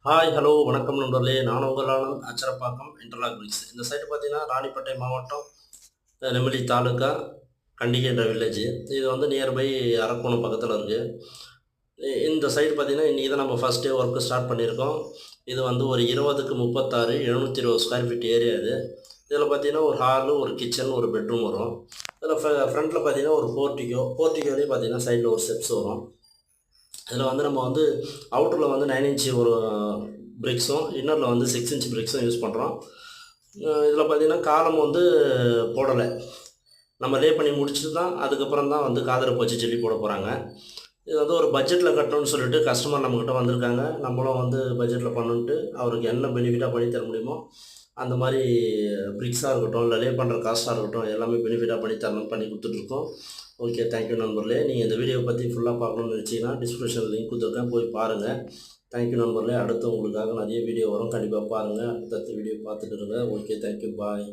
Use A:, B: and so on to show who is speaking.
A: Hi hello வணக்கம் நண்பர்களே. நான் உங்கள் ஆனந்த் அச்சரப்பாக்கம் இன்டர்லாக் பிரிக்ஸ். இந்த சைடு பார்த்தீங்கன்னா ராணிப்பேட்டை மாவட்டம், நெமிலி தாலுக்கா, கண்டிகை என்ற வில்லேஜ். இது வந்து நியர்பை அரக்கோணம் பக்கத்தில் இருக்குது. இந்த சைடு பார்த்தீங்கன்னா இன்றைக்கி தான் நம்ம ஃபஸ்ட் டே ஒர்க்கு ஸ்டார்ட் பண்ணியிருக்கோம். இது வந்து ஒரு 20க்கு 36 720 ஸ்கொயர் ஃபீட் ஏரியா இது. இதில் பார்த்தீங்கன்னா ஒரு ஹாலு, ஒரு கிச்சன், ஒரு பெட்ரூம் வரும். இதில் ஃப்ரண்ட்டில் பார்த்தீங்கன்னா ஒரு போர்ட்டிகோலேயே பார்த்தீங்கன்னா சைடில் ஒரு ஸ்டெப்ஸ் வரும். இதில் வந்து நம்ம வந்து அவுட்டரில் வந்து 9 இன்ச்சு ஒரு பிரிக்ஸும், இன்னரில் வந்து 6 இன்ச் பிரிக்ஸும் யூஸ் பண்ணுறோம். இதில் பார்த்தீங்கன்னா காலம் வந்து போடலை. நம்ம லே பண்ணி முடிச்சுட்டு தான் அதுக்கப்புறம் தான் வந்து காதரை வச்சு ஜல்லி போட போகிறாங்க. இது வந்து ஒரு பட்ஜெட்டில் கட்டணும்னு சொல்லிட்டு கஸ்டமர் நம்மக்கிட்ட வந்திருக்காங்க. நம்மளும் வந்து பட்ஜெட்டில் பண்ணணுன்ட்டு அவருக்கு என்ன பெனிஃபிட்டாக பண்ணி தர முடியுமோ அந்த மாதிரி பிரிக்ஸாக இருக்கட்டும், இல்லை லே பண்ணுற காஸ்ட்டாக இருக்கட்டும், எல்லாமே பெனிஃபிட்டாக பண்ணி தரணும் பண்ணி கொடுத்துட்ருக்கோம். ஓகே, தேங்க்யூ நண்பர்களே. நீங்கள் இந்த வீடியோவை பற்றி ஃபுல்லாக பார்க்கணும்னு நினச்சிங்கன்னா டிஸ்கிரிப்ஷனில் லிங்க் கொடுத்துருக்கேன், போய் பாருங்கள். தேங்க்யூ நண்பர்களே. அடுத்து உங்களுக்காக நிறைய வீடியோ வரும், கண்டிப்பாக பாருங்கள். அடுத்தடுத்த வீடியோ பார்த்துட்டு இருங்க. ஓகே, தேங்க்யூ, பாய்.